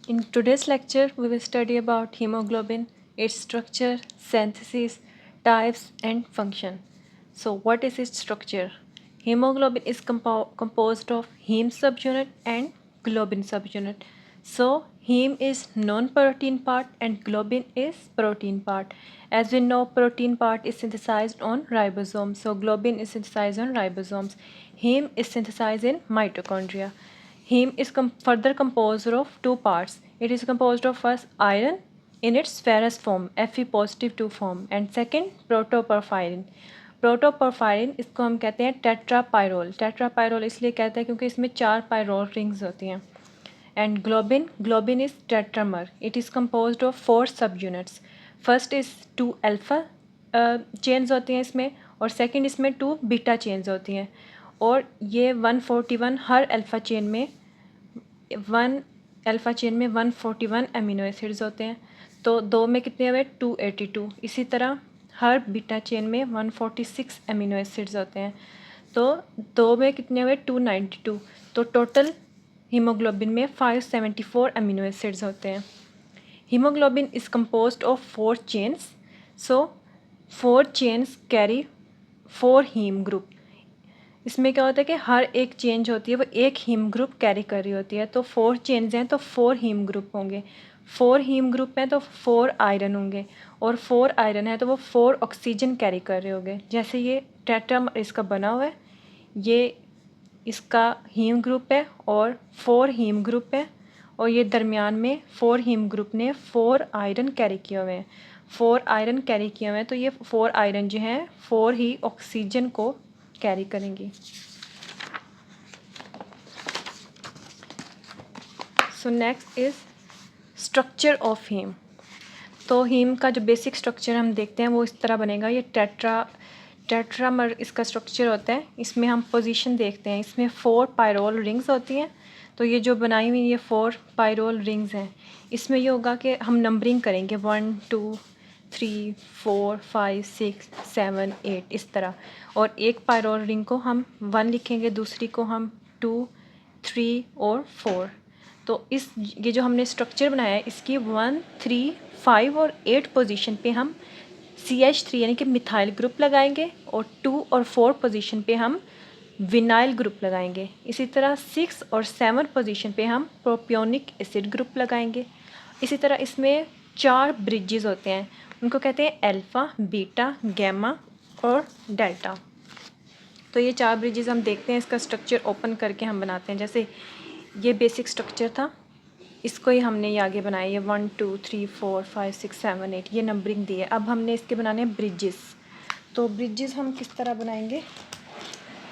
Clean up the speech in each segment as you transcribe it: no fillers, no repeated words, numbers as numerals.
In today's lecture, we will study about hemoglobin, its structure, synthesis, types, and function. So, what is its structure? Hemoglobin is composed of heme subunit and globin subunit. So, heme is non-protein part and globin is protein part. As we know, protein part is synthesized on ribosomes. So, globin is synthesized on ribosomes. Heme is synthesized in mitochondria. Heme is further composed of two parts. It is composed of first iron in its ferrous form, Fe positive 2 form, and second protoporphyrin. प्रोटोपोरफायरिन इसको हम कहते हैं टेट्रापायरोल. टेट्रापायरोल इसलिए कहते हैं क्योंकि इसमें 4 pyrrole rings होती हैं. And globin is tetramer. It is composed of 4 subunits. First is 2 alpha chains होती हैं इसमें, और सेकंड इसमें 2 बीटा चेन्स होती हैं. और ये 141 हर अल्फ़ा चेन में 141 अमीनो एसिड्स होते हैं. तो 2 में कितने हुए 282. इसी तरह हर बीटा चेन में 146 अमीनो एसिड्स होते हैं. तो 2 में कितने हुए 292. तो टोटल हीमोग्लोबिन में 574 अमीनो एसिड्स होते हैं. Haemoglobin is composed of 4 chains. So 4 chains carry 4 haem group. इसमें क्या होता है कि हर एक चेन जो होती है वो एक हीम ग्रुप कैरी कर रही होती है. तो 4 चेन्स हैं तो 4 हीम ग्रुप होंगे. 4 हीम ग्रुप हैं तो 4 आयरन होंगे, और 4 आयरन है तो वो 4 ऑक्सीजन कैरी कर रहे होंगे. जैसे ये टेट्रामर इसका बना हुआ है, ये इसका हीम ग्रुप है और 4 हीम ग्रुप है, और ये दरमियान में 4 हीम ग्रुप ने 4 आयरन कैरी किए हुए हैं. 4 आयरन कैरी किए हुए हैं, तो ये 4 आयरन जो हैं 4 ही ऑक्सीजन को कैरी करेंगी. So next is structure of haem. तो हीम का जो बेसिक स्ट्रक्चर हम देखते हैं वो इस तरह बनेगा. ये टेट्रामर इसका स्ट्रक्चर होता है. इसमें हम पोजीशन देखते हैं. इसमें 4 पायरोल रिंग्स होती हैं. तो ये जो बनाई हुई ये 4 पायरोल रिंग्स हैं. इसमें ये होगा कि हम नंबरिंग करेंगे 1 2 3 4 5 6 7 8 इस तरह. और एक पायरोल रिंग को हम 1 लिखेंगे, दूसरी को हम 2 3 और 4. तो ये जो हमने स्ट्रक्चर बनाया है इसकी 1 3 5 और 8 पोजीशन पे हम CH3 यानी कि मिथाइल ग्रुप लगाएंगे, और 2 और 4 पोजीशन पे हम विनाइल ग्रुप लगाएंगे. इसी तरह 6 और 7 पोजीशन पे हम प्रोपियोनिक एसिड ग्रुप लगाएंगे. इसी तरह इसमें 4 ब्रिजेस होते हैं, उनको कहते हैं अल्फ़ा, बीटा, गैमा और डेल्टा. तो ये 4 ब्रिजेस हम देखते हैं. इसका स्ट्रक्चर ओपन करके हम बनाते हैं. जैसे ये बेसिक स्ट्रक्चर था, इसको ही हमने ये आगे बनाया. ये 1 2 3 4 5 6 7 8 ये नंबरिंग दी है. अब हमने इसके बनाने हैं ब्रिजेस. तो ब्रिजेस हम किस तरह बनाएंगे,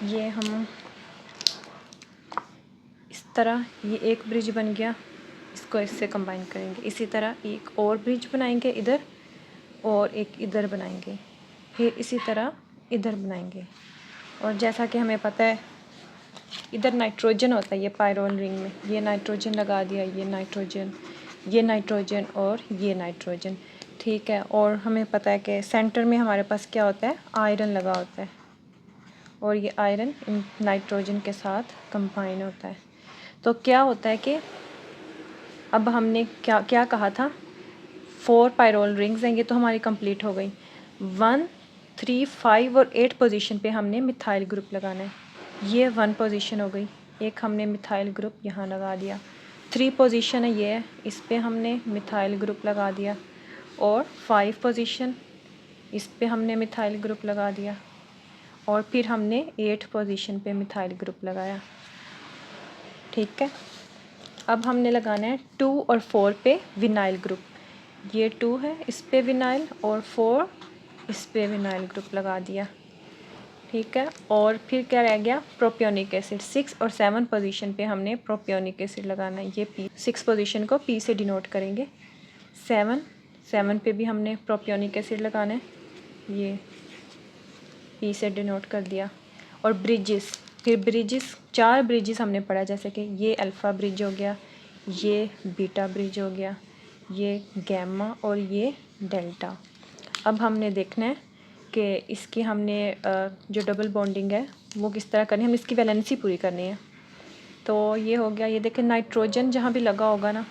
ये हम इस तरह, ये एक ब्रिज बन गया, इसको इससे कंबाइन करेंगे. इसी तरह एक और ब्रिज बनाएंगे इधर, और एक इधर बनाएंगे, फिर इसी तरह इधर बनाएंगे. और जैसा कि हमें पता है इधर नाइट्रोजन होता है ये पायरोल रिंग में, ये नाइट्रोजन लगा दिया, ये नाइट्रोजन, ये नाइट्रोजन और ये नाइट्रोजन. ठीक है. और हमें पता है कि सेंटर में हमारे पास क्या होता है, आयरन लगा होता है, और ये आयरन इन नाइट्रोजन के साथ कंबाइन होता है. तो क्या होता है कि अब हमने क्या क्या कहा था, 4 पायरोल रिंग्स हैं, ये तो हमारी कंप्लीट हो गई. 1 3 5 और 8 पोजीशन पे हमने मिथाइल ग्रुप लगाना है. ये 1 पोजीशन हो गई, एक हमने मिथाइल ग्रुप यहाँ लगा दिया. 3 पोजीशन है ये है, इस पे हमने मिथाइल ग्रुप लगा दिया. और 5 पोजीशन, इस पे हमने मिथाइल ग्रुप लगा दिया. और फिर हमने 8 पोजीशन पे मिथाइल ग्रुप लगाया. ठीक है. अब हमने लगाना है 2 और 4 पे विनाइल ग्रुप. ये 2 है, इस पे विनाइल, और 4 इस पे विनाइल ग्रुप लगा दिया. ठीक है. और फिर क्या रह गया, प्रोपियोनिक एसिड. 6 और 7 पोजीशन पे हमने प्रोपियोनिक एसिड लगाना है. ये P, 6 पोजीशन को P से डिनोट करेंगे. 7 पे भी हमने प्रोपियोनिक एसिड लगाना है, ये P से डिनोट कर दिया. और ब्रिजेस, फिर ब्रिजेस 4 ब्रिजेस हमने पढ़ा, जैसे कि ये अल्फ़ा ब्रिज हो गया, ये बीटा ब्रिज हो गया, ये गैमा और ये डेल्टा. अब हमने देखना है कि इसकी हमने जो डबल बॉन्डिंग है वो किस तरह करनी है, हम इसकी वैलेंसी पूरी करनी है. तो ये हो गया. ये देखें नाइट्रोजन जहाँ भी लगा होगा ना,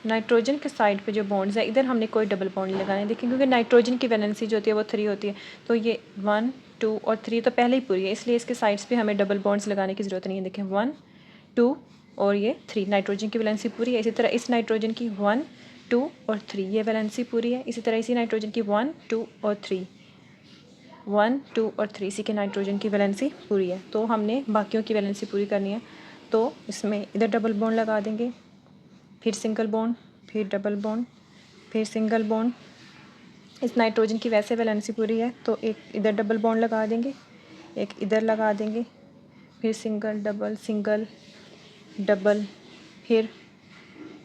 नाइट्रोजन के साइड पे जो बॉन्ड्स है इधर हमने कोई डबल बॉन्ड नहीं लगाने, देखिए क्योंकि नाइट्रोजन की वैलेंसी जो होती है वो 3 होती है, तो ये 1 2 और 3 तो पहले ही पूरी है, इसलिए इसके साइड्स पे हमें डबल बॉन्ड्स लगाने की ज़रूरत नहीं है। देखें 1 2 और ये 3, नाइट्रोजन की वैलेंसी पूरी है। इसी तरह इस नाइट्रोजन की 1 2 और 3 ये वैलेंसी पूरी है। इसी तरह इसी नाइट्रोजन की 1 2 और 3 1 2 और 3 इसी के नाइट्रोजन की वैलेंसी पूरी है। तो हमने बाकियों की वैलेंसी पूरी करनी है, तो इसमें इधर डबल बॉन्ड लगा देंगे, फिर सिंगल बॉन्ड, फिर डबल बॉन्ड, फिर सिंगल बॉन्ड। इस नाइट्रोजन की वैसे वैलेंसी पूरी है तो एक इधर डबल बॉन्ड लगा देंगे, एक इधर लगा देंगे, फिर सिंगल डबल सिंगल डबल, फिर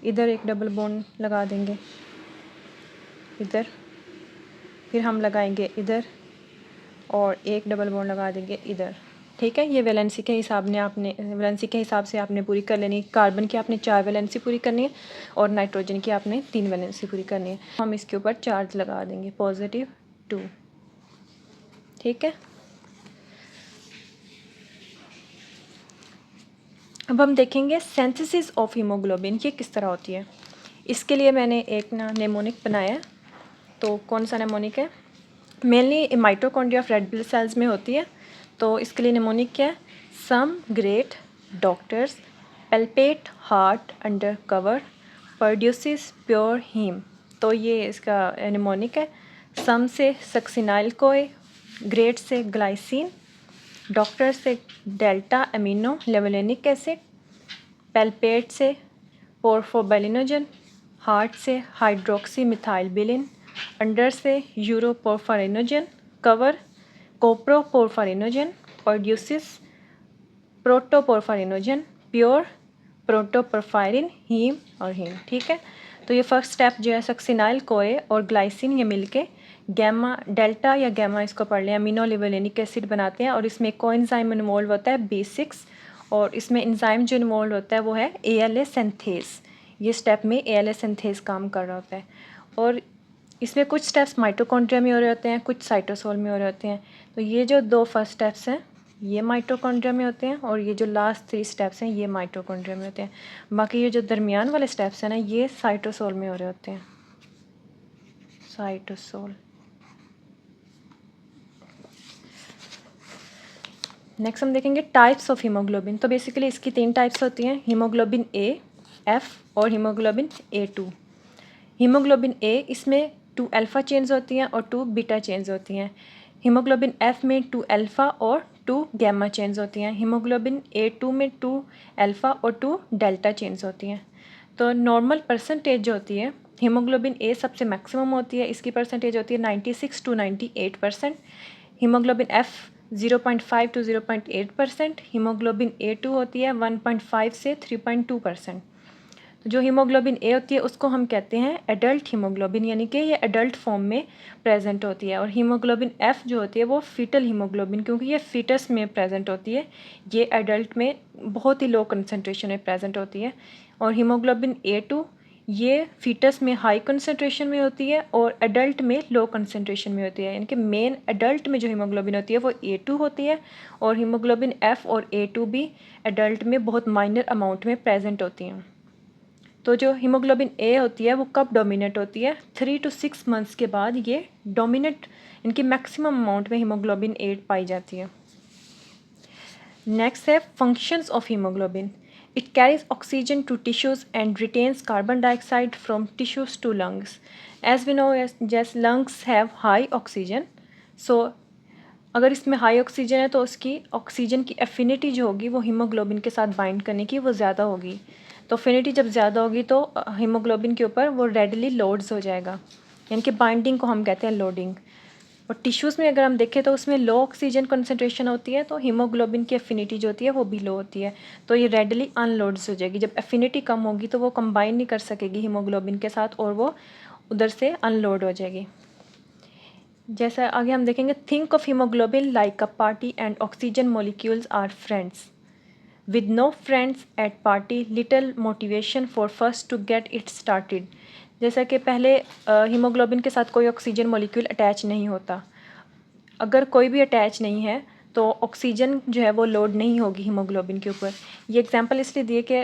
इधर एक डबल बॉन्ड लगा देंगे इधर, फिर हम लगाएंगे इधर और एक डबल बॉन्ड लगा देंगे इधर। ठीक है, ये वैलेंसी के हिसाब से आपने पूरी कर लेनी। कार्बन की आपने 4 वैलेंसी पूरी करनी है और नाइट्रोजन की आपने 3 वैलेंसी पूरी करनी है। हम इसके ऊपर चार्ज लगा देंगे +2। ठीक है, अब हम देखेंगे सिंथेसिस ऑफ हीमोग्लोबिन ये किस तरह होती है। इसके लिए मैंने एक नेमोनिक बनाया है। तो कौन सा नेमोनिक है, mainly mitochondria of red blood cells में होती है। तो इसके लिए नेमोनिक क्या है, some great doctors palpate heart under cover produces pure haem. तो ये इसका नेमोनिक है। सम से सक्सिनाइल कोए, ग्रेट से ग्लाइसिन, डॉक्टर से डेल्टा अमीनो लेवलेनिक एसिड, पल्पेट से पोरफोबेलिनोजन, हार्ट से हाइड्रोक्सी मिथाइलबिलिन, अंडर से यूरोपोरफारिनोजन, कवर कोप्रोपोरफारिनोजन, प्रोड्यूसिस प्रोटोपोरफारिनोजन, प्योर प्रोटोपोरफायरिन, हीम और हीम। ठीक है, तो ये फर्स्ट स्टेप जो है सक्सिनाइल कोए और ग्लाइसिन ये मिलके गैमा डेल्टा या गैमा इसको पढ़ लें अमीनो लिवोलेनिक एसिड बनाते हैं और इसमें कोएंजाइम इन्वॉल्व होता है B6 और इसमें एंजाइम जो इन्वॉल्व होता है वो है ALA सिंथेस। ये स्टेप में ALA सिंथेस काम कर रहा होता है और इसमें कुछ स्टेप्स माइटोकॉन्ड्रिया में हो रहे होते हैं, कुछ साइटोसोल में हो रहे होते हैं। तो ये जो 2 फर्स्ट स्टेप्स हैं ये माइटोकॉन्ड्रिया में होते हैं और ये जो लास्ट 3 स्टेप्स हैं ये माइटोकॉन्ड्रिया में होते हैं। बाकी ये जो दरमियान वाले स्टेप्स हैं ना ये साइटोसोल में हो रहे होते हैं, साइटोसोल। नेक्स्ट हम देखेंगे टाइप्स ऑफ हीमोग्लोबिन। तो बेसिकली इसकी 3 टाइप्स होती हैं, हीमोग्लोबिन A, F और हीमोग्लोबिन A2। हीमोग्लोबिन A इसमें 2 अल्फ़ा चेन्स होती हैं और 2 बीटा चेन्स होती हैं। हीमोग्लोबिन F में 2 अल्फ़ा और 2 गैमा चेन्स होती हैं। हीमोग्लोबिन A2 में 2 अल्फ़ा और 2 डेल्टा चेन्स होती हैं। तो नॉर्मल परसेंटेज जो होती है हीमोग्लोबिन A सबसे मैक्सिमम होती है, इसकी परसेंटेज होती है 96 to 98%। Haemoglobin F 0.5 to 0.8%। Haemoglobin A2 होती है 1.5 से 3.2%। तो जो हीमोग्लोबिन A होती है उसको हम कहते हैं एडल्ट हीमोग्लोबिन, यानी कि ये एडल्ट फॉर्म में प्रेजेंट होती है। और हीमोग्लोबिन F जो होती है वो फीटल हीमोग्लोबिन, क्योंकि ये फीटस में प्रेजेंट होती है, ये एडल्ट में बहुत ही लो कंसनट्रेशन में प्रेजेंट होती है। और हीमोग्लोबिन A2 ये फीटस में हाई कंसनट्रेशन में होती है और एडल्ट में लो कंसनट्रेशन में होती है। यानी कि मेन एडल्ट में जो हीमोग्लोबिन होती है वो A2 होती है और हीमोग्लोबिन F और A2 भी एडल्ट में बहुत माइनर अमाउंट में प्रेजेंट होती हैं। तो जो हीमोग्लोबिन A होती है वो कब डोमिनेट होती है, 3 to 6 मंथ्स के बाद ये डोमिनेट, इनकी मैक्सिमम अमाउंट में हीमोग्लोबिन A पाई जाती है। नेक्स्ट है functions of haemoglobin. It carries oxygen to tissues and returns carbon dioxide from tissues to lungs. As we know जैस lungs have high oxygen, so अगर इसमें हाई ऑक्सीजन है तो उसकी ऑक्सीजन की एफिनिटी जो होगी वो हीमोग्लोबिन के साथ बाइंड करने की वो ज़्यादा होगी। तो एफिनिटी जब ज़्यादा होगी तो हीमोग्लोबिन के ऊपर वो रेडली लोड्स हो जाएगा, यानी कि बाइंडिंग को हम कहते हैं लोडिंग। और टिश्यूज़ में अगर हम देखें तो उसमें लो ऑक्सीजन कंसनट्रेशन होती है तो हीमोग्लोबिन की एफिनिटी जो होती है वो भी लो होती है, तो ये रेडली अनलोड्स हो जाएगी। जब एफिनिटी कम होगी तो वो कंबाइन नहीं कर सकेगी हीमोग्लोबिन के साथ और वो उधर से अनलोड हो जाएगी। जैसा आगे हम देखेंगे, think of haemoglobin like a party and oxygen molecules are friends. With no friends at party little motivation for first to get it started. जैसा कि पहले हीमोग्लोबिन के साथ कोई ऑक्सीजन मॉलिक्यूल अटैच नहीं होता, अगर कोई भी अटैच नहीं है तो ऑक्सीजन जो है वो लोड नहीं होगी हीमोग्लोबिन के ऊपर। ये एग्जांपल इसलिए दिए कि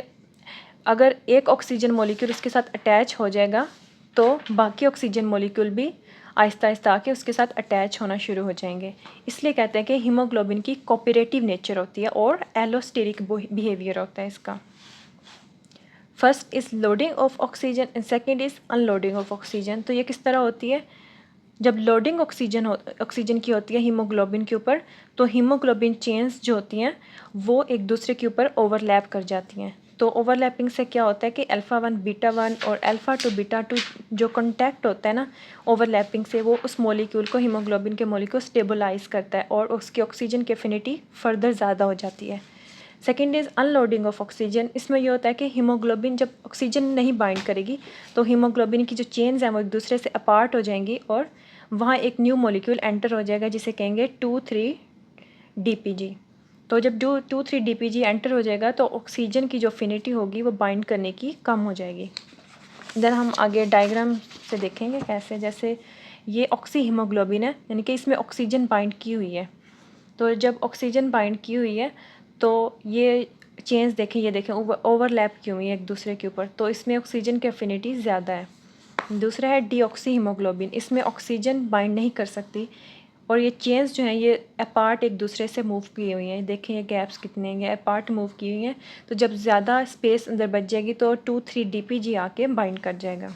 अगर एक ऑक्सीजन मॉलिक्यूल इसके साथ अटैच हो जाएगा तो बाकी ऑक्सीजन मॉलिक्यूल भी आहिस्ता आहिस्ता आके उसके साथ अटैच होना शुरू हो जाएंगे। इसलिए कहते हैं कि हीमोग्लोबिन की कोऑपरेटिव नेचर होती है और एलोस्टेरिक बिहेवियर होता है इसका। First is loading of oxygen and second is unloading of oxygen. तो ये किस तरह होती है, जब लोडिंग ऑक्सीजन की होती है हीमोग्लोबिन के ऊपर, तो हीमोग्लोबिन चेन्स जो होती हैं वो एक दूसरे के ऊपर ओवरलैप कर जाती हैं। तो ओवरलैपिंग से क्या होता है कि अल्फ़ा 1 बीटा 1 और अल्फ़ा 2 बीटा 2 जो कॉन्टैक्ट होता है ना ओवरलैपिंग से, वो उस मॉलिक्यूल को, हीमोग्लोबिन के मॉलिक्यूल को स्टेबलाइज करता है और उसकी ऑक्सीजन की एफिनिटी फर्दर ज़्यादा हो जाती है। Second is unloading of oxygen. इसमें यह होता है कि हीमोग्लोबिन जब ऑक्सीजन नहीं बाइंड करेगी तो हीमोग्लोबिन की जो चेन्स हैं वो एक दूसरे से अपार्ट हो जाएंगी और वहाँ एक न्यू मॉलिक्यूल एंटर हो जाएगा जिसे कहेंगे 2,3 DPG। तो जब 2,3 DPG एंटर हो जाएगा तो ऑक्सीजन की जो अफिनिटी होगी वो बाइंड करने की कम हो जाएगी। देन हम आगे डायग्राम से देखेंगे कैसे, जैसे ये ऑक्सी हीमोग्लोबिन है, यानी कि इसमें ऑक्सीजन बाइंड की हुई है। तो जब ऑक्सीजन बाइंड की हुई है तो ये चेन्स देखें, ये देखें ओवरलैप की हुई है एक दूसरे के ऊपर, तो इसमें ऑक्सीजन की एफिनिटी ज़्यादा है। दूसरा है डीऑक्सी हीमोग्लोबिन, इसमें ऑक्सीजन बाइंड नहीं कर सकती और ये चेन्स जो हैं ये अपार्ट एक दूसरे से मूव की हुई हैं। देखें ये गैप्स कितने हैं, अपार्ट मूव की हुई हैं। तो जब ज़्यादा स्पेस अंदर बच जाएगी तो 2,3 DPG आके बाइंड कर जाएगा।